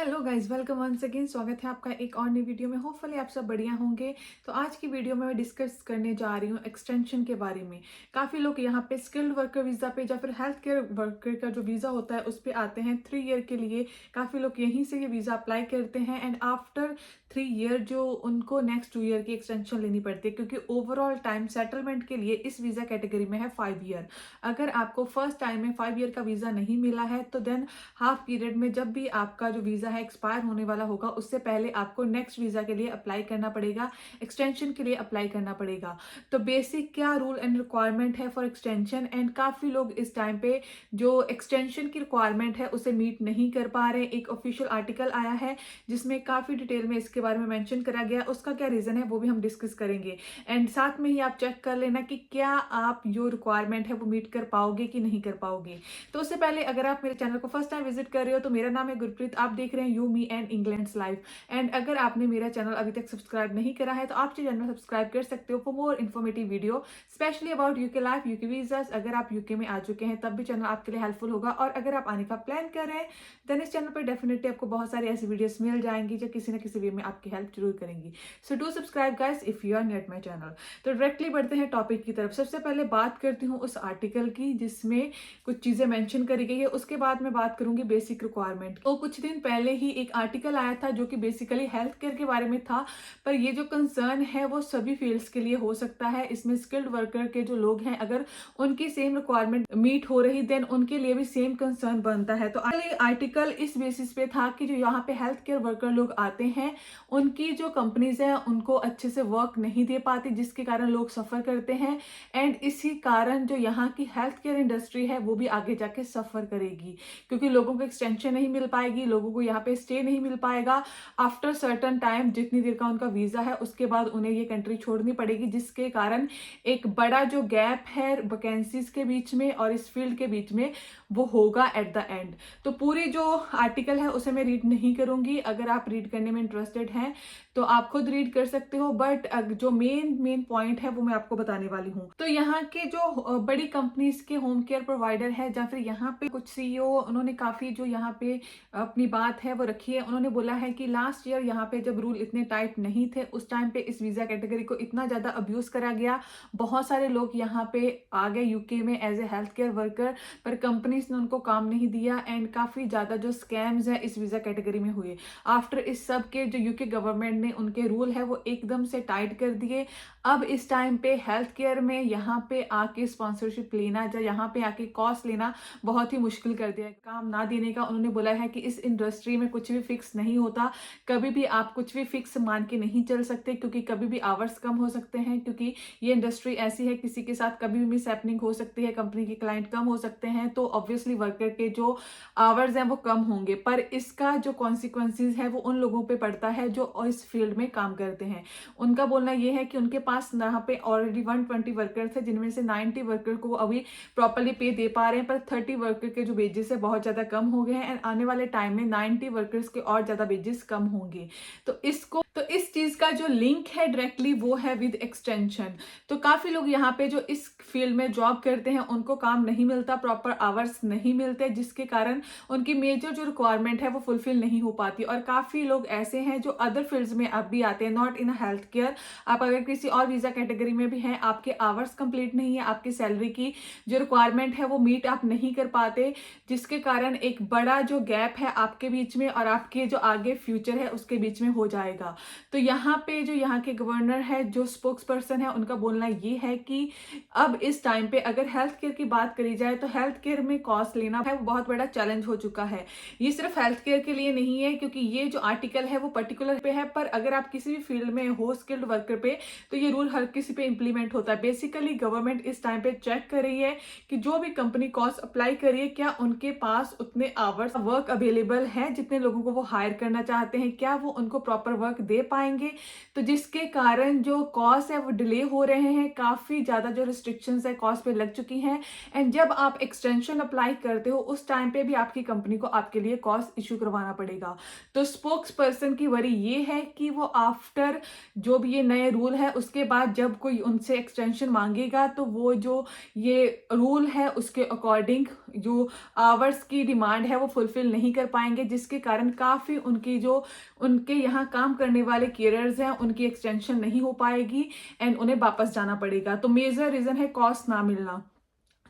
Hello guys, welcome once again. स्वागत है आपका एक और नई वीडियो में। होपफुली आप सब बढ़िया होंगे। तो आज की वीडियो में मैं डिस्कस करने जा रही हूँ एक्सटेंशन के बारे में। काफ़ी लोग यहाँ पे स्किल्ड वर्कर वीज़ा पे या फिर हेल्थ केयर वर्कर का जो वीज़ा होता है उस पर आते हैं 3 ईयर के लिए। काफ़ी लोग यहीं से ये वीज़ा अप्लाई करते हैं एंड आफ्टर 3 ईयर जो उनको नेक्स्ट 2 ईयर की एक्सटेंशन लेनी पड़ती है, क्योंकि ओवरऑल टाइम सेटलमेंट के लिए इस वीज़ा कैटेगरी में है 5 ईयर। अगर आपको फर्स्ट टाइम में 5 ईयर का वीज़ा नहीं मिला है तो देन हाफ पीरियड में जब भी आपका जो वीज़ा है एक्सपायर होने वाला होगा उससे पहले आपको नेक्स्ट वीज़ा के लिए अप्लाई करना पड़ेगा, एक्सटेंशन के लिए अप्लाई करना पड़ेगा। तो बेसिक क्या रूल एंड रिक्वायरमेंट है फॉर एक्सटेंशन, एंड काफ़ी लोग इस टाइम पे जो एक्सटेंशन की रिक्वायरमेंट है उसे मीट नहीं कर पा रहे। एक ऑफिशियल आर्टिकल आया है जिसमें काफ़ी डिटेल में इसके बारे में मेंशन करा गया, उसका क्या रीज़न है वो भी हम डिस्कस करेंगे। एंड साथ में ही आप चेक कर लेना कि क्या आप जो रिक्वायरमेंट है वो मीट कर पाओगे कि नहीं कर पाओगे। तो उससे पहले अगर आप मेरे चैनल को फर्स्ट टाइम विजिट कर रहे हो तो मेरा नाम है गुरप्रीत, आप देख रहे हैं you me and England's life. And अगर आपने मेरा चैनल अभी तक सब्सक्राइब नहीं करा है तो आप चैनल सब्सक्राइब कर सकते हो for more informative video specially about UK life, UK visas. अगर आप यूके में आ चुके हैं तब भी चैनल आपके लिए हेल्पफुल होगा, और अगर आप आने का प्लान कर रहे हैं देन इस चैनल पर डेफिनेटली आपको बहुत सारी ऐसी वीडियोस मिल जाएंगी जो किसी न किसी वे में आपकी हेल्प जरूर करेंगी। So do subscribe guys if you are new at my channel. तो डायरेक्टली बढ़ते हैं टॉपिक की तरफ। सबसे पहले बात करती हूँ उस आर्टिकल की जिसमें कुछ चीजें मेंशन करी गई है, उसके बाद मैं बात करूंगी बेसिक रिक्वायरमेंट। तो कुछ दिन पहले ही एक आर्टिकल आया था जो कि बेसिकली हेल्थ केयर के बारे में था, पर ये जो कंसर्न है वो सभी फील्ड्स के लिए हो सकता है। इसमें स्किल्ड वर्कर के जो लोग हैं अगर उनकी सेम रिक्वायरमेंट मीट हो रही देन उनके लिए भी सेम कंसर्न बनता है। तो आर्टिकल इस बेसिस पे था कि जो यहाँ पे हेल्थ केयर वर्कर लोग आते हैं उनकी जो कंपनीज है उनको अच्छे से वर्क नहीं दे पाती, जिसके कारण लोग सफर करते हैं। एंड इसी कारण जो यहाँ की हेल्थ केयर इंडस्ट्री है वो भी आगे जाके सफर करेगी, क्योंकि लोगों को एक्सटेंशन नहीं मिल पाएगी, लोगों को यहाँ पे स्टे नहीं मिल पाएगा आफ्टर सर्टन टाइम। जितनी देर का उनका वीजा है उसके बाद उन्हें ये कंट्री छोड़नी पड़ेगी, जिसके कारण एक बड़ा जो गैप है वैकेंसीज के बीच में और इस फील्ड के बीच में वो होगा एट द एंड। तो पूरी जो आर्टिकल है उसे मैं रीड नहीं करूंगी, अगर आप रीड करने में इंटरेस्टेड हैं तो आप खुद रीड कर सकते हो, बट जो मेन पॉइंट है वो मैं आपको बताने वाली हूँ। तो यहाँ के जो बड़ी कंपनीज के होम केयर प्रोवाइडर है या फिर यहाँ पे कुछ सीईओ उन्होंने काफी जो यहाँ पे अपनी बात है वो रखी है। उन्होंने बोला है कि लास्ट ईयर यहाँ पे जब रूल इतने टाइट नहीं थे उस टाइम पे इस वीजा कैटेगरी को इतना ज्यादा अब्यूज करा गया, बहुत सारे लोग यहाँ पे आ गए यूके में as a health care worker, पर कंपनीज ने उनको काम नहीं दिया एंड काफी ज्यादा जो स्कैम्स है इस वीजा कैटेगरी में हुए। आफ्टर इस सब के जो यूके गवर्नमेंट ने उनके रूल है वो एकदम से टाइट कर दिए। अब इस टाइम पे हेल्थ केयर में यहाँ पे आके स्पॉन्सरशिप लेना या यहाँ पे आके कॉस्ट लेना बहुत ही मुश्किल कर दिया है। काम ना देने का उन्होंने बोला है कि इस इंडस्ट्री में कुछ भी फिक्स नहीं होता, कभी भी आप कुछ भी फिक्स मान के नहीं चल सकते, क्योंकि कभी भी आवर्स कम हो सकते हैं, क्योंकि ये इंडस्ट्री ऐसी है किसी के साथ कभी भी मिस हैपनिंग हो सकती है, कंपनी के क्लाइंट कम हो सकते हैं, तो ऑब्वियसली वर्कर के जो आवर्स हैं वो कम होंगे। पर इसका जो कॉन्सिक्वेंसेज है वो उन लोगों पे पड़ता है जो इस फील्ड में काम करते हैं। उनका बोलना ये है कि उनके पास यहाँ पे ऑलरेडी 120 वर्कर थे जिनमें से 90 वर्कर को वो अभी प्रॉपरली पे दे पा रहे हैं, पर 30 वर्कर के जो वेजेस है बहुत ज्यादा कम हो गए हैं एंड आने वाले टाइम में 90 वर्कर्स के और ज्यादा वेजेस कम होंगे। तो इस चीज का जो लिंक है डायरेक्टली वो है विद एक्सटेंशन। तो काफी लोग यहाँ पे जो इस फील्ड में जॉब करते हैं उनको काम नहीं मिलता, प्रॉपर आवर्स नहीं मिलते, जिसके कारण उनकी मेजर जो रिक्वायरमेंट है वो फुलफिल नहीं हो पाती। और काफी लोग ऐसे हैं जो अदर फील्ड्स में अब भी आते हैं, नॉट इन हेल्थ केयर। आप अगर किसी और वीजा कैटेगरी में भी हैं, आपके आवर्स कंप्लीट नहीं है, आपकी सैलरी की जो रिक्वायरमेंट है वो मीट आप नहीं कर पाते, जिसके कारण एक बड़ा जो गैप है आपके बीच में और आपके जो आगे फ्यूचर है उसके बीच में हो जाएगा। तो यहाँ पे जो यहाँ के गवर्नर है, जो स्पोक्स पर्सन है, उनका बोलना ये है कि अब इस टाइम पे अगर हेल्थ केयर की बात करी जाए तो हेल्थ केयर में कॉस्ट लेना है वो बहुत बड़ा चैलेंज हो चुका है। ये सिर्फ हेल्थ केयर के लिए नहीं है, क्योंकि ये जो आर्टिकल है वो पर्टिकुलर पे है, पर अगर आप किसी भी फील्ड में हो स्किल्ड वर्कर पे तो ये रूल हर किसी पे इंप्लीमेंट होता है। बेसिकली गवर्नमेंट इस टाइम पे चेक कर रही है कि जो भी कंपनी कॉस्ट अप्लाई कर रही है क्या उनके पास उतने आवर्स वर्क अवेलेबल है जितने लोगों को वो हायर करना चाहते हैं, क्या वो उनको प्रॉपर वर्क दे पाएंगे। तो जिसके कारण जो कॉस्ट है वो डिले हो रहे हैं, काफी ज्यादा जो रिस्ट्रिक्शंस है कॉस्ट पे लग चुकी हैं। एंड जब आप एक्सटेंशन अप्लाई करते हो उस टाइम पे भी आपकी कंपनी को आपके लिए कॉज इशू करवाना पड़ेगा। तो स्पोक्स पर्सन की वरी ये है कि वो आफ्टर जो भी ये नए रूल है उसके बाद जब कोई उनसे एक्सटेंशन मांगेगा तो वो जो ये रूल है उसके अकॉर्डिंग जो आवर्स की डिमांड है वो फुलफिल नहीं कर पाएंगे, जिसके कारण काफ़ी उनकी जो उनके यहाँ काम करने वाले केयरर्स हैं उनकी एक्सटेंशन नहीं हो पाएगी एंड उन्हें वापस जाना पड़ेगा। तो मेजर रीज़न है कॉस्ट ना मिलना।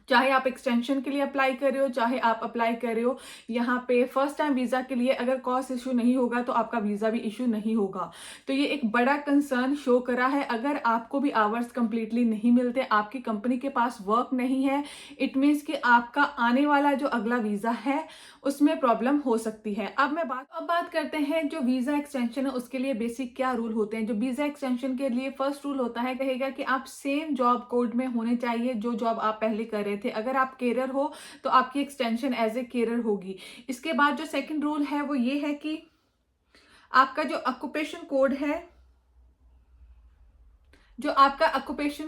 चाहे आप एक्सटेंशन के लिए अप्लाई कर रहे हो, चाहे आप अप्लाई कर रहे हो यहाँ पे फर्स्ट टाइम वीज़ा के लिए, अगर कॉस्ट इशू नहीं होगा तो आपका वीज़ा भी इशू नहीं होगा। तो ये एक बड़ा कंसर्न शो करा है। अगर आपको भी आवर्स कंप्लीटली नहीं मिलते, आपकी कंपनी के पास वर्क नहीं है, इट मीन्स कि आपका आने वाला जो अगला वीज़ा है उसमें प्रॉब्लम हो सकती है। अब बात करते हैं जो वीज़ा एक्सटेंशन है उसके लिए बेसिक क्या रूल होते हैं। जो वीज़ा एक्सटेंशन के लिए फर्स्ट रूल होता है, कहेगा कि आप सेम जॉब कोड में होने चाहिए जो जॉब आप पहले कर रहे थे। अगर आप केरर हो तो आपकी एक्सटेंशन एज ए केरर होगी। इसके बाद जो सेकंड रूल है वो ये है कि आपका जो ऑक्यूपेशन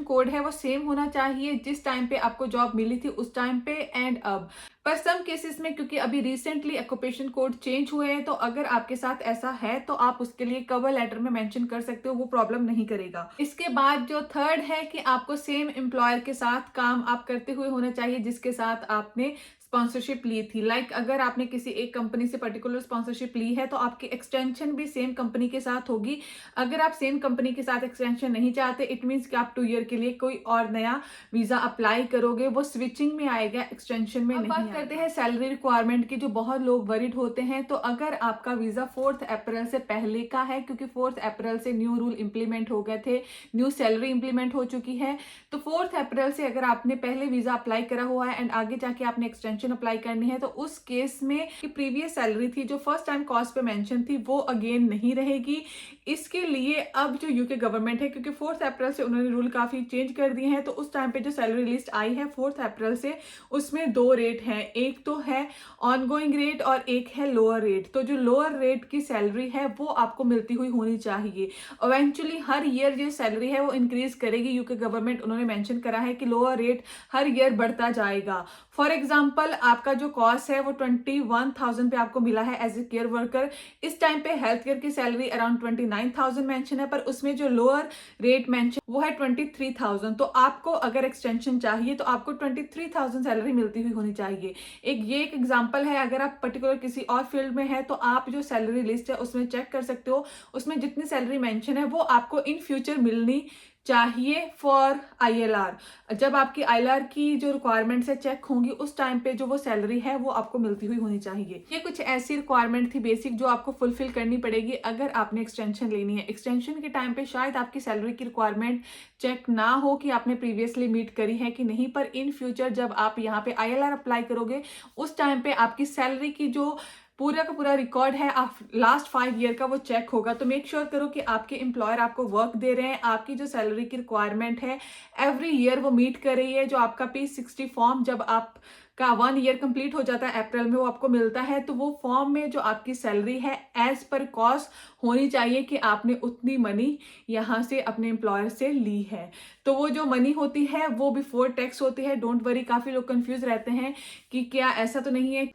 कोड है वो सेम होना चाहिए जिस टाइम पे आपको जॉब मिली थी उस टाइम पे एंड अब। पर सम केसेस में क्योंकि अभी रिसेंटली ऑक्यूपेशन कोड चेंज हुए हैं तो अगर आपके साथ ऐसा है तो आप उसके लिए कवर लेटर में मेंशन कर सकते हो, वो प्रॉब्लम नहीं करेगा। इसके बाद जो थर्ड है कि आपको सेम एम्प्लॉयर के साथ काम आप करते हुए होना चाहिए जिसके साथ आपने स्पॉन्सरशिप ली थी। लाइक अगर आपने किसी एक कंपनी से पर्टिकुलर स्पॉन्सरशिप ली है तो आपकी एक्सटेंशन भी सेम कंपनी के साथ होगी। अगर आप सेम कंपनी के साथ एक्सटेंशन नहीं चाहते, इट मीन्स कि आप 2 ईयर के लिए कोई और नया वीजा अप्लाई करोगे, वो स्विचिंग में आएगा, एक्सटेंशन में नहीं। बात करते हैं सैलरी रिक्वायरमेंट की, जो बहुत लोग वरीड होते हैं। तो अगर आपका वीजा 4 अप्रैल से पहले का है, क्योंकि 4 अप्रैल से न्यू रूल इंप्लीमेंट हो गए थे, न्यू सैलरी इंप्लीमेंट हो चुकी है, तो 4 अप्रैल से अगर आपने पहले वीजा अप्लाई करा हुआ है एंड आगे जाके आपने एक्सटेंशन अप्लाई करनी है तो उस केस में कि प्रीवियस सैलरी थी जो फर्स्ट टाइम कॉस्ट पे मेंशन थी वो अगेन नहीं रहेगी। इसके लिए अब जो यूके गवर्नमेंट है, क्योंकि 4 अप्रैल से उन्होंने रूल काफी चेंज कर दिए हैं, तो उस टाइम पे जो सैलरी लिस्ट आई है 4 अप्रैल से, उसमें 2 रेट हैं। एक तो है ऑनगोइंग रेट और एक है लोअर रेट। तो जो लोअर रेट की सैलरी है वो आपको मिलती हुई होनी चाहिए। इवेंचुअली हर ईयर जो सैलरी है वो इंक्रीज करेगी। यूके गवर्नमेंट उन्होंने मेंशन करा है कि लोअर रेट हर ईयर बढ़ता जाएगा। फॉर एग्जाम्पल आपका जो कॉस्ट है वो 21,000 पे आपको मिला है एज ए केयर वर्कर। इस टाइम पे हेल्थ केयर की सैलरी अराउंड 29,000 मेंशन है, पर उसमें जो लोअर रेट मेंशन वो है 23,000। तो आपको अगर एक्सटेंशन चाहिए तो आपको 23,000 सैलरी मिलती हुई होनी चाहिए। एक एग्जांपल है, अगर आप पर्टिकुलर किसी और फील्ड में है तो आप जो सैलरी लिस्ट है उसमें चेक कर सकते हो, उसमें जितनी सैलरी मेंशन है वो आपको इन फ्यूचर मिलनी चाहिए फॉर ILR। जब आपकी ILR की जो रिक्वायरमेंट्स है चेक होंगी उस टाइम पे जो वो सैलरी है वो आपको मिलती हुई होनी चाहिए। ये कुछ ऐसी रिक्वायरमेंट थी बेसिक जो आपको फुलफिल करनी पड़ेगी अगर आपने एक्सटेंशन लेनी है। एक्सटेंशन के टाइम पे शायद आपकी सैलरी की रिक्वायरमेंट चेक ना हो कि आपने प्रीवियसली मीट करी है कि नहीं, पर इन फ्यूचर जब आप यहाँ पे ILR अप्लाई करोगे उस टाइम पे आपकी सैलरी की जो पूरा का पूरा रिकॉर्ड है आप लास्ट 5 ईयर का वो चेक होगा। तो मेक श्योर करो कि आपके एम्प्लॉयर आपको वर्क दे रहे हैं, आपकी जो सैलरी की रिक्वायरमेंट है एवरी ईयर वो मीट कर रही है। जो आपका P60 फॉर्म जब आपका 1 ईयर कंप्लीट हो जाता है अप्रैल में वो आपको मिलता है, तो वो फॉर्म में जो आपकी सैलरी है एज पर कॉस्ट होनी चाहिए कि आपने उतनी मनी यहाँ से अपने एम्प्लॉयर से ली है। तो वो जो मनी होती है वो बिफोर टैक्स होती है। डोंट वरी, काफी लोग कंफ्यूज रहते हैं कि क्या ऐसा तो नहीं है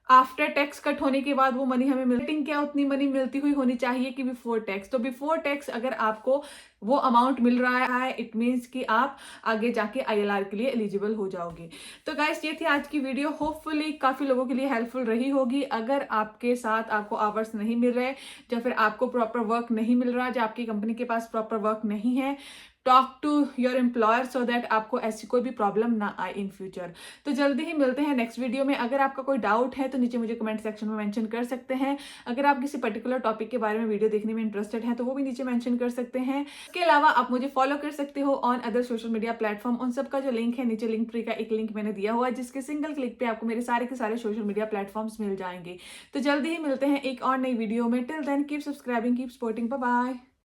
आफ्टर टैक्स कट होने के बाद वो मनी हमें मिलती, क्या उतनी मनी मिलती हुई होनी चाहिए कि बिफोर टैक्स। तो बिफोर टैक्स अगर आपको वो अमाउंट मिल रहा है इट मीन्स कि आप आगे जाके ILR के लिए एलिजिबल हो जाओगे। तो गाइस ये थी आज की वीडियो, होपफुली काफी लोगों के लिए हेल्पफुल रही होगी। अगर आपके साथ आपको आवर्स नहीं मिल रहे या फिर आपको प्रॉपर वर्क नहीं मिल रहा, या आपकी कंपनी के पास प्रॉपर वर्क नहीं है, talk to your employer so that आपको ऐसी कोई भी प्रॉब्लम ना आए इन फ्यूचर। तो जल्दी ही मिलते हैं नेक्स्ट वीडियो में। अगर आपका कोई डाउट है तो नीचे मुझे कमेंट सेक्शन में मेंशन कर सकते हैं। अगर आप किसी पर्टिकुलर टॉपिक के बारे में वीडियो देखने में इंटरेस्टेड हैं तो वो भी नीचे मेंशन कर सकते हैं। इसके अलावा आप मुझे फॉलो कर सकते हो on other social media platform. उन सब का जो लिंक है नीचे लिंक ट्री का एक लिंक मैंने दिया हुआ है जिसके सिंगल क्लिक पे आपको मेरे सारे के सारे सोशल मीडिया प्लेटफॉर्म्स मिल जाएंगे। तो जल्दी ही मिलते हैं एक और नई वीडियो में। Till then keep subscribing, keep supporting, bye bye.